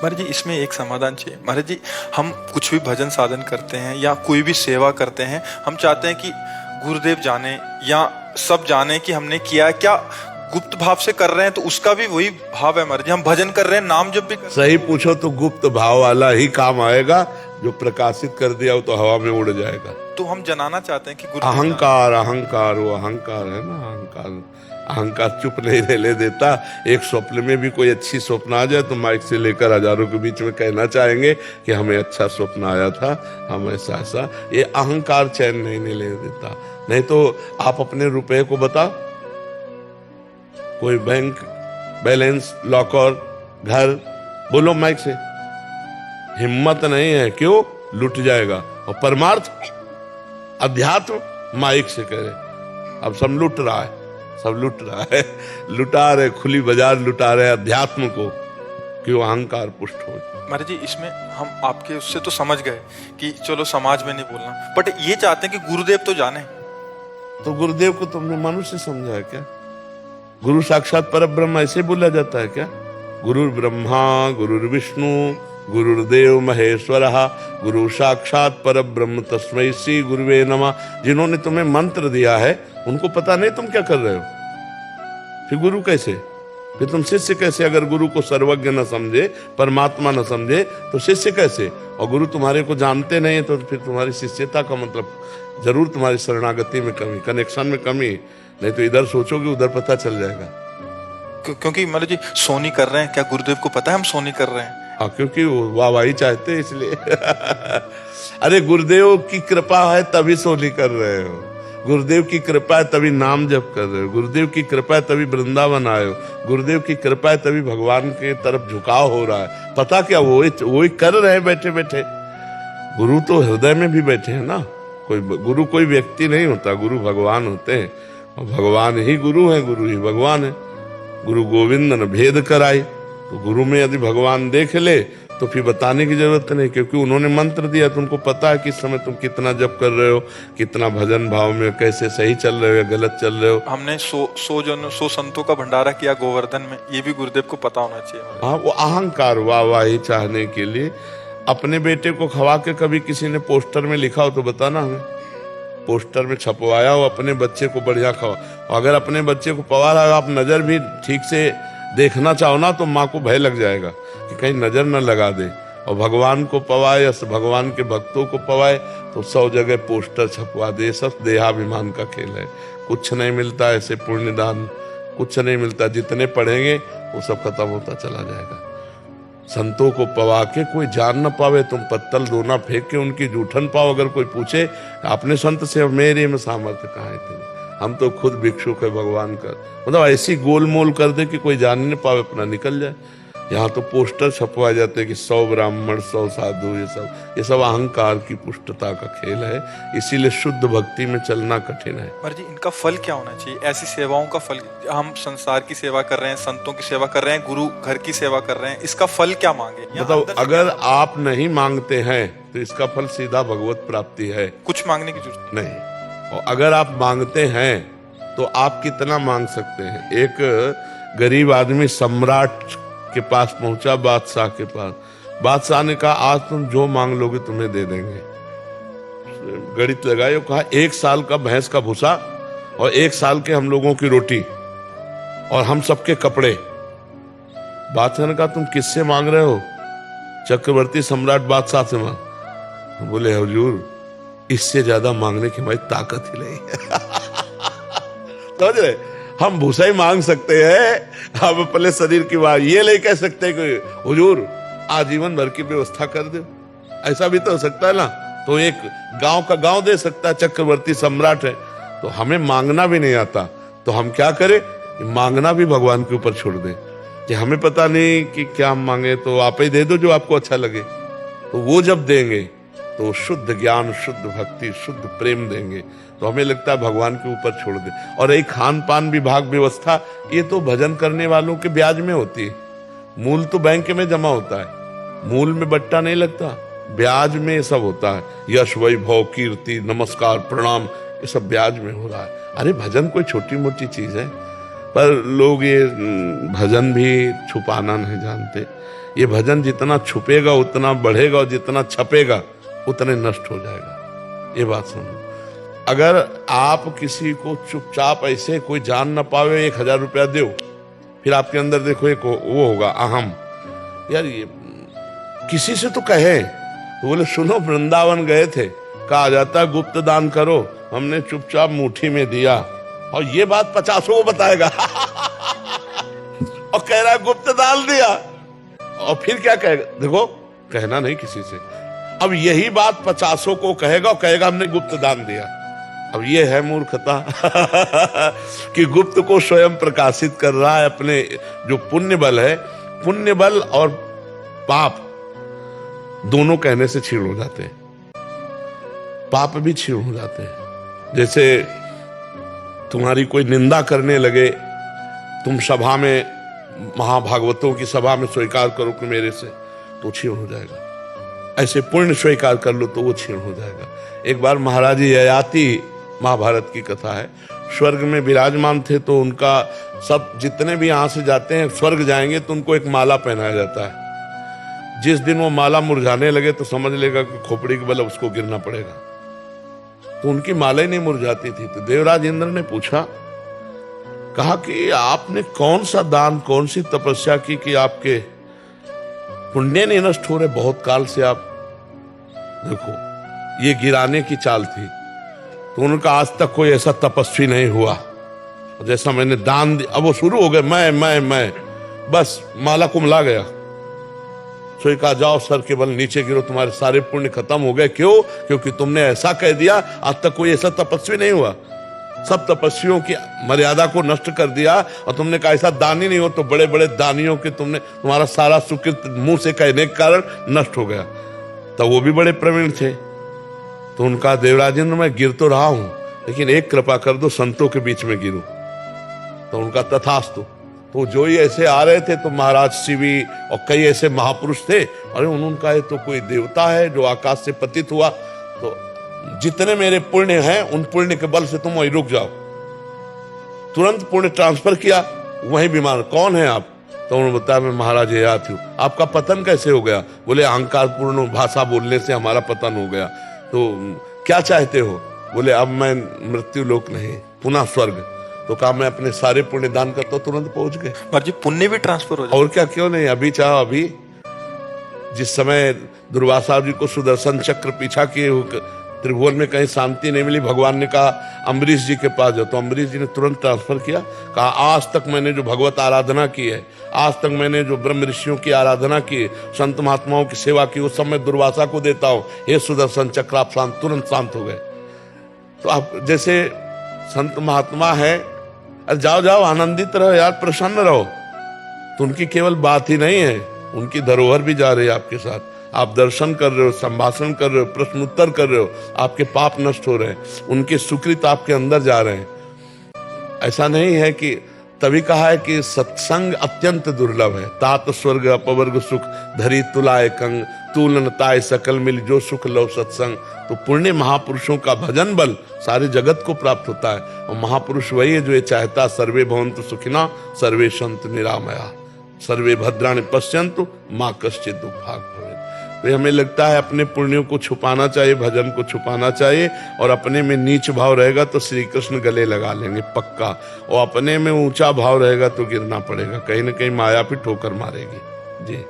महाराज जी इसमें एक समाधान चाहिए। महाराज जी हम कुछ भी भजन साधन करते हैं या कोई भी सेवा करते हैं, हम चाहते हैं कि गुरुदेव जाने या सब जाने कि हमने किया है। क्या गुप्त भाव से कर रहे हैं तो उसका भी वही भाव है महाराज जी? हम भजन कर रहे हैं, नाम जब भी कर सही पूछो तो गुप्त भाव वाला ही काम आएगा, जो प्रकाशित कर दिया वो तो हवा में उड़ जाएगा। तो हम जनाना चाहते हैं कि गुरुदेव अहंकार अहंकार वो अहंकार है ना, अहंकार अहंकार चुप नहीं रहने देता। एक स्वप्न में भी कोई अच्छी स्वप्न आ जाए तो माइक से लेकर हजारों के बीच में कहना चाहेंगे कि हमें अच्छा स्वप्न आया था, हम ऐसा ऐसा। ये अहंकार चैन नहीं ले देता। नहीं तो आप अपने रुपए को बताओ, कोई बैंक बैलेंस, लॉकर, घर, बोलो माइक से। हिम्मत नहीं है, क्यों? लुट जाएगा। और परमार्थ अध्यात्म माइक से करे। अब सब लुट रहा है, सब लुट रहा है, लुटा रहे, खुली बाजार लुटा रहे अध्यात्म को, क्यों? अहंकार पुष्ट हो। महाराज जी इसमें हम आपके उससे तो समझ गए कि चलो समाज में नहीं बोलना, बट ये चाहते हैं कि गुरुदेव तो जाने। तो गुरुदेव को तुमने मनुष्य समझा है क्या? गुरु साक्षात परब्रह्म ऐसे बोला जाता है क्या? गुरु ब्रह्मा गुरु विष्णु गुरुदेव महेश्वर गुरु साक्षात परब्रह्म तस्मै श्री गुरुवे नमः। जिन्होंने तुम्हें मंत्र दिया है उनको पता नहीं तुम क्या कर रहे हो? फिर गुरु कैसे? फिर तुम शिष्य कैसे? अगर गुरु को सर्वज्ञ न समझे, परमात्मा न समझे तो शिष्य कैसे? और गुरु तुम्हारे को जानते नहीं तो फिर तुम्हारी शिष्यता का मतलब जरूर तुम्हारी शरणागति में कमी, कनेक्शन में कमी। नहीं तो इधर सोचोगे उधर पता चल जाएगा। क्योंकि महाराज जी सोनी कर रहे हैं, क्या गुरुदेव को पता है हम सोनी कर रहे हैं? हाँ, क्योंकि वो वाहवाही चाहते हैं इसलिए। अरे गुरुदेव की कृपा है तभी सोनी कर रहे हो, गुरुदेव की कृपा है तभी नाम जप कर रहे हो, गुरुदेव की कृपा है तभी वृंदावन आए हो, गुरुदेव की कृपा है तभी भगवान के तरफ झुकाव हो रहा है। पता क्या? वो कर रहे हैं बैठे बैठे। गुरु तो हृदय में भी बैठे हैं ना। कोई गुरु कोई व्यक्ति नहीं होता, गुरु भगवान होते हैं। और भगवान ही गुरु है, गुरु ही भगवान है। गुरु गोविंद न भेद कराई। तो गुरु में यदि भगवान देख ले तो फिर बताने की जरूरत नहीं, क्योंकि उन्होंने मंत्र दिया। तुमको पता है किस समय तुम कितना जप कर रहे हो, कितना भजन भाव में, कैसे सही चल रहे हो या गलत चल रहे हो। हमने 100 संतों का भंडारा किया गोवर्धन में, ये भी गुरुदेव को पता होना चाहिए। हाँ, वो अहंकार वाहवाही चाहने के लिए। अपने बेटे को खवा के कभी किसी ने पोस्टर में लिखा हो तो बताना हमें। पोस्टर में छपवाया हो अपने बच्चे को बढ़िया खवा। अगर अपने बच्चे को पवा रहा आप नजर भी ठीक से देखना चाहो ना तो माँ को भय लग जाएगा कि कहीं नजर न लगा दे। और भगवान को पवाए, भगवान के भक्तों को पवाए तो 100 जगह पोस्टर छपवा दे। सब देहाभिमान का खेल है। कुछ नहीं मिलता ऐसे पुण्यदान, कुछ नहीं मिलता। जितने पढ़ेंगे वो सब खत्म होता चला जाएगा। संतों को पवा के कोई जान न पावे, तुम पत्तल दोना फेंक के उनकी जूठन पाओ। अगर कोई पूछे अपने संत से मेरे में सामर्थ्य कहाँ है तेरे, हम तो खुद भिक्षुक है भगवान का। मतलब ऐसी गोलमोल कर दे कि कोई जान नहीं पावे, अपना निकल जाए। यहाँ तो पोस्टर छपवाए जाते हैं कि 100 ब्राह्मण 100 साधु, ये सब अहंकार की पुष्टता का खेल है। इसीलिए शुद्ध भक्ति में चलना कठिन है। महाराज जी इनका फल क्या होना चाहिए? ऐसी सेवाओं का फल, हम संसार की सेवा कर रहे हैं, संतों की सेवा कर रहे हैं, गुरु घर की सेवा कर रहे हैं, इसका फल क्या मांगे? मतलब अगर आप नहीं मांगते हैं तो इसका फल सीधा भगवत प्राप्ति है। कुछ मांगने की जरूरत नहीं। और अगर आप मांगते हैं तो आप कितना मांग सकते हैं? एक गरीब आदमी सम्राट के पास पहुंचा, बादशाह के पास। बादशाह ने कहा आज तुम जो मांग लोगे तुम्हें दे देंगे। गणित लगाए, कहा 1 साल का भैंस का भूसा और 1 साल के हम लोगों की रोटी और हम सबके कपड़े। बादशाह ने कहा तुम किससे मांग रहे हो? चक्रवर्ती सम्राट बादशाह से मांग। बोले हुजूर इससे ज्यादा मांगने की हमारी ताकत ही नहीं है। समझ रहे? हम भूसा ही मांग सकते हैं, हम अपने शरीर की बात ये नहीं कह सकते कि हुजूर आजीवन भर की व्यवस्था कर दो। ऐसा भी तो हो सकता है ना। तो एक गांव का गांव दे सकता है, चक्रवर्ती सम्राट है। तो हमें मांगना भी नहीं आता तो हम क्या करें? मांगना भी भगवान के ऊपर छोड़ दे कि हमें पता नहीं कि क्या हम मांगे, तो आप ही दे दो जो आपको अच्छा लगे। तो वो जब देंगे तो शुद्ध ज्ञान, शुद्ध भक्ति, शुद्ध प्रेम देंगे। तो हमें लगता है भगवान के ऊपर छोड़ दे। और एक खान पान विभाग व्यवस्था, ये तो भजन करने वालों के ब्याज में होती है। मूल तो बैंक में जमा होता है, मूल में बट्टा नहीं लगता, ब्याज में सब होता है। यश वैभव कीर्ति नमस्कार प्रणाम ये सब ब्याज में हो रहा है। अरे भजन कोई छोटी मोटी चीज है, पर लोग ये भजन भी छुपाना नहीं जानते। ये भजन जितना छुपेगा उतना बढ़ेगा और जितना छपेगा उतने नष्ट हो जाएगा। ये बात समझो। अगर आप किसी को चुपचाप ऐसे कोई जान ना पावे 1000 रुपया दो, फिर आपके अंदर देखो एक वो होगा अहम, यार ये किसी से तो कहे। तो बोले सुनो वृंदावन गए थे, कहा जाता गुप्त दान करो, हमने चुपचाप मुट्ठी में दिया, और ये बात 50 को बताएगा और कह रहा है गुप्त दान दिया, और फिर क्या कहेगा? देखो कहना नहीं किसी से। अब यही बात 50 को कहेगा और कहेगा हमने गुप्त दान दिया। अब ये है मूर्खता कि गुप्त को स्वयं प्रकाशित कर रहा है। अपने जो पुण्य बल है, पुण्य बल और पाप दोनों कहने से क्षीण हो जाते हैं, पाप भी क्षीण हो जाते हैं। जैसे तुम्हारी कोई निंदा करने लगे, तुम सभा में, महाभागवतों की सभा में स्वीकार करो कि मेरे से, तो क्षीण हो जाएगा। ऐसे पुण्य स्वीकार कर लो तो वो क्षीण हो जाएगा। एक बार महाराज ययाति, महाभारत की कथा है, स्वर्ग में विराजमान थे, तो उनका सब जितने भी यहां से जाते हैं स्वर्ग जाएंगे तो उनको एक माला पहनाया जाता है। जिस दिन वो माला मुरझाने लगे तो समझ लेगा कि खोपड़ी के बल उसको गिरना पड़ेगा। तो उनकी माला ही नहीं मुरझाती थी। तो देवराज इंद्र ने पूछा, कहा कि आपने कौन सा दान, कौन सी तपस्या की कि आपके पुण्य नहीं नष्ट हो रहे? बहुत काल से आप देखो, ये गिराने की चाल थी। तो उनका आज तक कोई ऐसा तपस्वी नहीं हुआ जैसा मैंने दान दिया। अब वो शुरू हो गए, मैं बस माला कुमला गया। सोई कहा जाओ सर के बल नीचे गिरो, तुम्हारे सारे पुण्य खत्म हो गए। क्यों? क्योंकि तुमने ऐसा कह दिया। आज तक कोई ऐसा तपस्वी नहीं हुआ, सब तपस्वियों की मर्यादा को नष्ट कर दिया। और तुमने कहा ऐसा दानी नहीं हो, तो बड़े बड़े दानियों के तुमने, तुम्हारा सारा सुकृत मुंह से कहने के कारण नष्ट हो गया। तो वो भी बड़े प्रवीण थे। तो उनका देवराजेंद्र मैं गिर तो रहा हूं, लेकिन एक कृपा कर दो, संतों के बीच में गिरो। तो उनका तथास्तु। तो जो ही ऐसे आ रहे थे तो महाराज शिवी और कई ऐसे महापुरुष थे, अरे उन्होंने ये तो कोई देवता है जो आकाश से पतित हुआ, तो जितने मेरे पुण्य हैं उन पुण्य के बल से तुम वहीं रुक जाओ। तुरंत पुण्य ट्रांसफर किया, वहीं बीमार। कौन है आप? तो उन्होंने बताया मैं महाराज ययाति हूं। आपका पतन कैसे हो गया? बोले अहंकार पूर्ण भाषा बोलने से हमारा पतन हो गया। तो क्या चाहते हो? बोले अब मैं मृत्यु लोक नहीं, पुनः स्वर्ग। तो कहा मैं अपने सारे पुण्य दान करता हूं। तुरंत पहुंच गए। महाराज जी पुण्य भी ट्रांसफर हो जाए। और क्या, क्यों नहीं? अभी चाहो अभी। जिस समय दुर्वासा जी को सुदर्शन चक्र पीछा किए, त्रिभुवन में कहीं शांति नहीं मिली, भगवान ने कहा अम्बरीश जी के पास जाओ। तो अम्बरीश जी ने तुरंत ट्रांसफर किया। कहा आज तक मैंने जो भगवत आराधना की है, आज तक मैंने जो ब्रह्म ऋषियों की आराधना की, संत महात्माओं की सेवा की, उस समय दुर्वासा को देता हूं। हे सुदर्शन चक्र आप शांत, तुरंत शांत हो गए। तो आप जैसे संत महात्मा है, अरे जाओ जाओ आनंदित रहो यार, प्रसन्न रहो। तो उनकी केवल बात ही नहीं है, उनकी धरोहर भी जा रही है आपके साथ। आप दर्शन कर रहे हो, संभाषण कर रहे हो, प्रश्न उत्तर कर रहे हो, आपके पाप नष्ट हो रहे हैं, उनके सुकृत आपके अंदर जा रहे हैं। ऐसा नहीं है कि, तभी कहा है कि सत्संग अत्यंत दुर्लभ है। तात स्वर्ग अपवर्ग सुख धरी तुलाए कंग, तूलन ताय सकल मिल जो सुख लो सत्संग। तो पुण्य महापुरुषों का भजन बल सारे जगत को प्राप्त होता है। और महापुरुष वही है जो ये चाहता, सर्वे भवन्तु सुखिना सर्वे सन्तु निरामया सर्वे भद्राणि पश्यन्तु माँ कश्चित् दुःखभाग् भवेत्। तो हमें लगता है अपने पुण्यों को छुपाना चाहिए, भजन को छुपाना चाहिए। और अपने में नीच भाव रहेगा तो श्री कृष्ण गले लगा लेंगे पक्का। और अपने में ऊंचा भाव रहेगा तो गिरना पड़ेगा, कहीं ना कहीं माया भी ठोकर मारेगी। जी।